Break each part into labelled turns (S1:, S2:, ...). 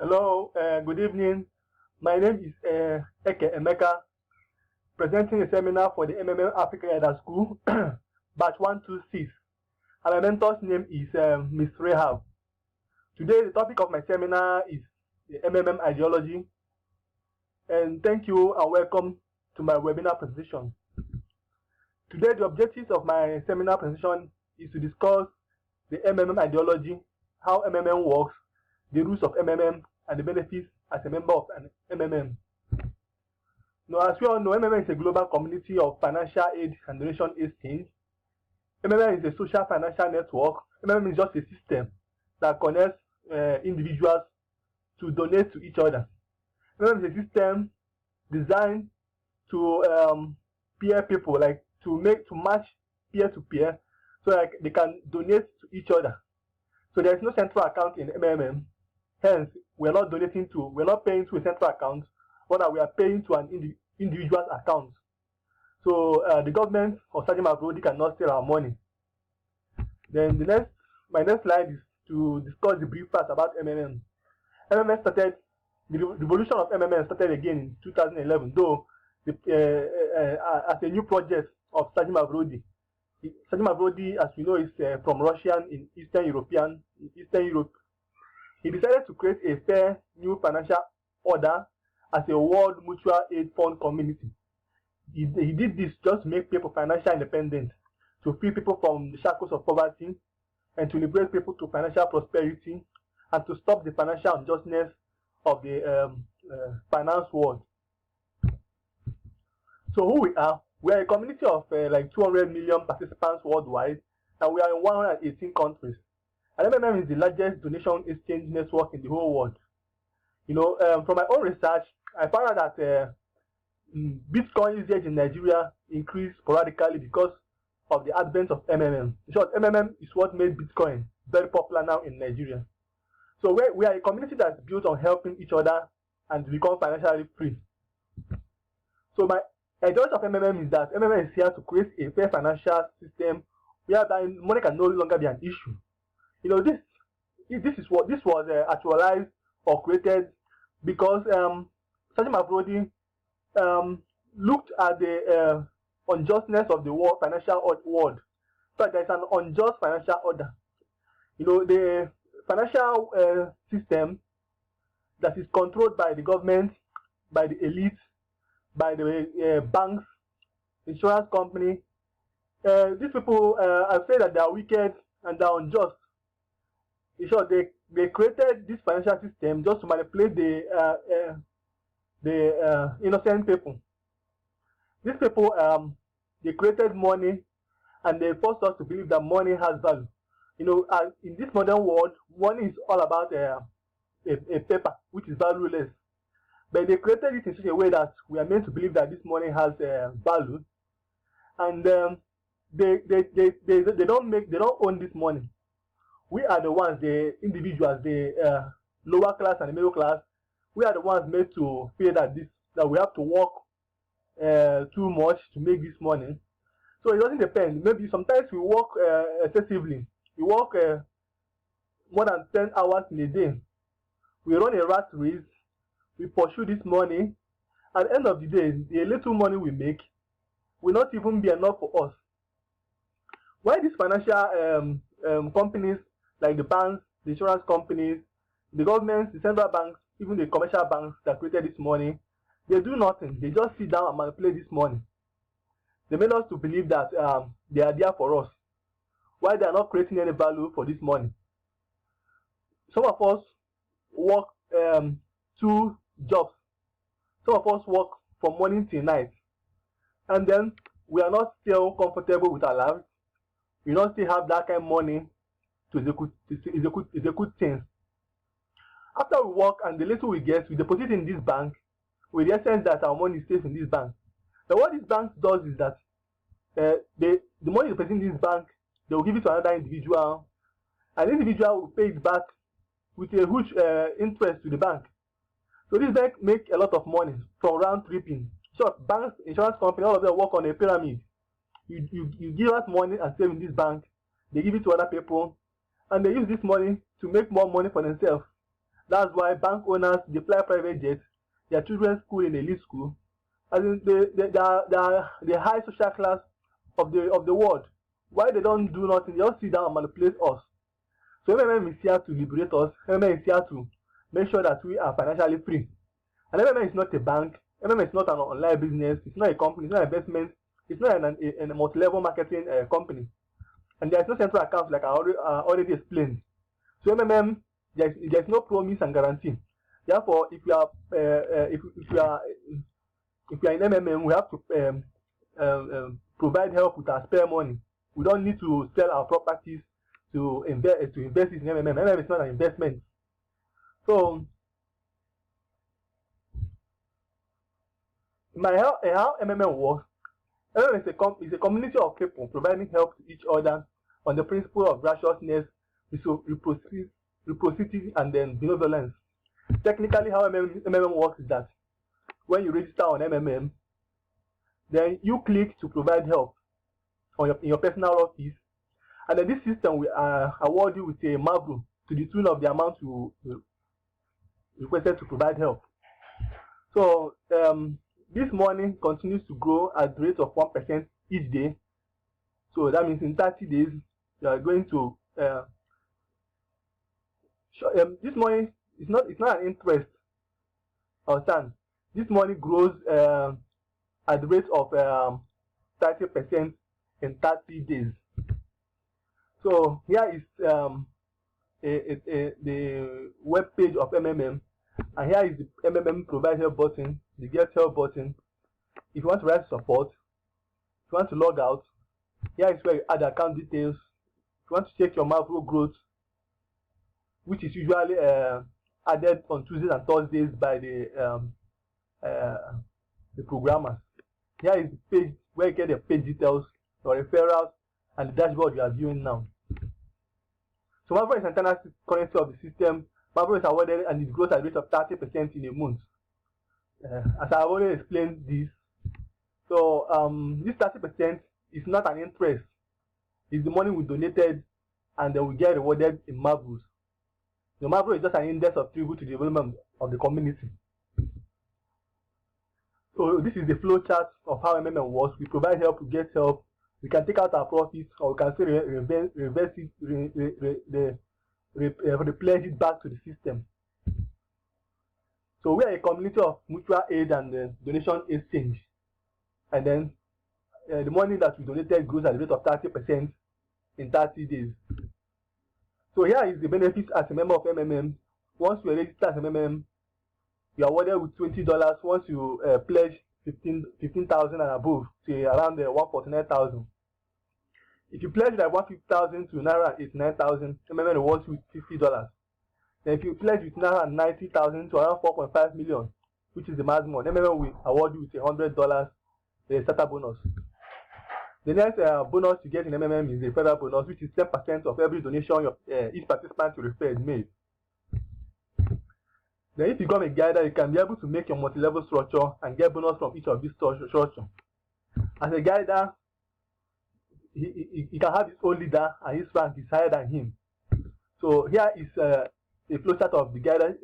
S1: Hello, good evening. My name is Eke Emeka, presenting a seminar for the MMM Africa Elder School, batch 126. And my mentor's name is Miss Rehab. Today, the topic of my seminar is the MMM ideology. And thank you and welcome to my webinar presentation. Today, the objectives of my seminar presentation is to discuss the MMM ideology, how MMM works, the rules of MMM, and the benefits as a member of an MMM. Now, as we all know, MMM is a global community of financial aid and donation exchange. MMM is a social financial network. MMM is just a system that connects individuals to donate to each other. MMM is a system designed to peer people, like to match peer to peer, so like they can donate to each other. So there is no central account in MMM. Hence, we're not paying to a central account, but we are paying to an individual's account. So the government or Sergeant Mabrodi cannot steal our money. Then my next slide is to discuss the brief facts about MMM. The revolution of MMM started again in 2011, though as a new project of Sergeant Mabrodi. Sergeant Mabrodi, as we know, is from Russian in Eastern Europe. He decided to create a fair new financial order as a world mutual aid fund community. He did this just to make people financially independent, to free people from the shackles of poverty, and to liberate people to financial prosperity, and to stop the financial unjustness of the finance world. So who we are? We are a community of like 200 million participants worldwide, and we are in 118 countries. And MMM is the largest donation exchange network in the whole world. From my own research, I found out that Bitcoin usage in Nigeria increased sporadically because of the advent of MMM. In short, MMM is what made Bitcoin very popular now in Nigeria. So we are a community that's built on helping each other and to become financially free. So my ideology of MMM is that MMM is here to create a fair financial system whereby money can no longer be an issue. This was actualized or created because Sergeant Mabrodi looked at the unjustness of the financial world. So there is an unjust financial order. The financial system that is controlled by the government, by the elite, by the banks, insurance company. These people, I say that they are wicked and they are unjust. In short, they created this financial system just to manipulate the innocent people. These people, they created money, and they forced us to believe that money has value. In this modern world, money is all about a paper, which is valueless. But they created it in such a way that we are meant to believe that this money has value, and they don't own this money. We are the ones, the individuals, the lower class and the middle class. We are the ones made to feel that we have to work too much to make this money. So it doesn't depend. Maybe sometimes we work excessively. We work more than 10 hours in a day. We run a rat race. We pursue this money. At the end of the day, the little money we make will not even be enough for us. Why these financial companies, like the banks, the insurance companies, the governments, the central banks, even the commercial banks that created this money, they do nothing. They just sit down and manipulate this money. They made us to believe that they are there for us, while they are not creating any value for this money. Some of us work 2 jobs. Some of us work from morning till night. And then we are not still comfortable with our lives. We don't still have that kind of money to execute things. After we work and the little we get, we deposit in this bank with the essence that our money stays in this bank. But what this bank does is that the money you deposit in this bank, they will give it to another individual, and the individual will pay it back with a huge interest to the bank. So this bank make a lot of money from round tripping. So banks, insurance company, all of them work on a pyramid. You give us money and save in this bank. They give it to other people, and they use this money to make more money for themselves. That's why bank owners they fly private jets, their children school in elite school. As in they are the high social class of the world. Why they don't do nothing? They just sit down and manipulate us. So MMM is here to liberate us. MMM is here to make sure that we are financially free. And MMM is not a bank. MMM is not an online business. It's not a company. It's not an investment. It's not a multi-level marketing company. And there's no central account like I already explained. So MMM, there's no promise and guarantee. Therefore, if you are in MMM, we have to provide help with our spare money. We don't need to sell our properties to invest in MMM. MMM is not an investment. So, how MMM works? MMM is a community of people providing help to each other on the principle of graciousness, reciprocity, and then benevolence. Technically, how MMM works is that when you register on MMM, then you click to provide help in your personal office, and then this system will award you with a marble to the tune of the amount you requested to provide help. So this money continues to grow at the rate of 1% each day. So that means in 30 days you are going to this money it's not an interest. Understand? This money grows at the rate of 30% in 30 days. So here is the web page of MMM, and here is the MMM provide help button, the get help button. If you want to write support, if you want to log out, here is where you add account details. If you want to check your macro growth, which is usually added on Tuesdays and Thursdays by the programmers. Here is the page where you get the page details, your referrals, and the dashboard you are viewing now. So Mavro is internal currency of the system. Mavro is awarded and it grows at a rate of 30% in a month. As I have already explained this, so this 30% is not an interest. It's the money we donated and then we get rewarded in Mavros. The Mavro is just an index of tribute to the development of the community. So this is the flow chart of how MMM works. We provide help, we get help. We can take out our profits, or we can say reverse it, replenish it back to the system. So we are a community of mutual aid and donation exchange. And then the money that we donated grows at the rate of 30% in 30 days. So here is the benefits as a member of MMM. Once you register as a MMM, you are awarded with $20 once you pledge 15,000 and above to around 149,000. If you pledge like 150,000 to Naira 89,000, MMM rewards you with $50. Then if you pledge with Naira 90,000 to around 4.5 million, which is the maximum, MMM will award you with $100 starter bonus. The next bonus you get in MMM is the referral bonus, which is 10% of every donation each participant you refer is made. Then if you become a guider, you can be able to make your multi-level structure and get bonus from each of these structures. As a guider, he can have his own leader and his rank is higher than him. So here is a flowchart of the guider.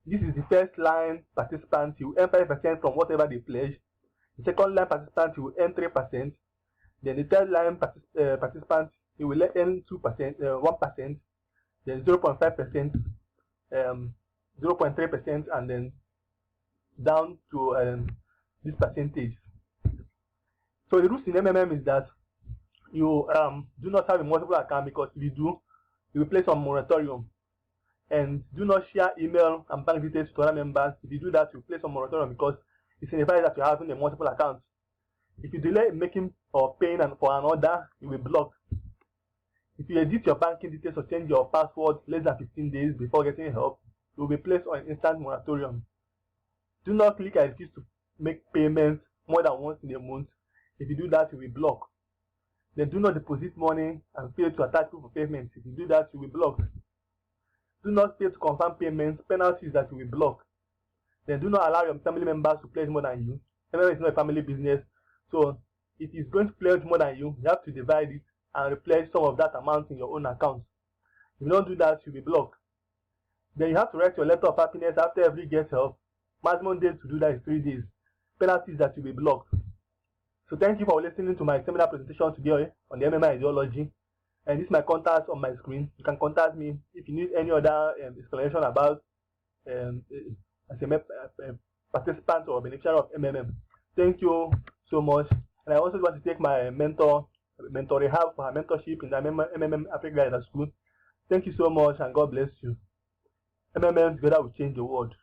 S1: This is the first line participant. He will earn 5% from whatever they pledge. The second line participant will earn 3%. Then the third line participant he will earn 2%, 1%. Then 0.5%, 0.3%, and then down to this percentage. So the rules in MMM is that you do not have a multiple account, because if you do, you will place on moratorium. And do not share email and bank details to other members. If you do that, you place on moratorium, because it signifies that you are having a multiple account. If you delay making or paying for an order, you will be blocked. If you edit your banking details or change your password less than 15 days before getting help, you will be placed on instant moratorium. Do not click I refuse to make payments more than once in a month. If you do that, you will be blocked. Then do not deposit money and fail to attach proof of payment. If you do that, you will be blocked. Do not fail to confirm payments, penalties that you will block. Then do not allow your family members to pledge more than you. MMM is not a family business. So if it's going to pledge more than you have to divide it and replace some of that amount in your own account. If you don't do that, you'll be blocked. Then you have to write your letter of happiness after every get help. Maximum days to do that is 3 days. Penalties that will be blocked. So thank you for listening to my seminar presentation today on the MMI ideology. And this is my contact on my screen. You can contact me if you need any other explanation about as a participant or beneficiary of MMM. Thank you so much. And I also want to thank my mentor Rehab for her mentorship in the MMM Africa Guide School. Thank you so much and God bless you. MMM together will change the world.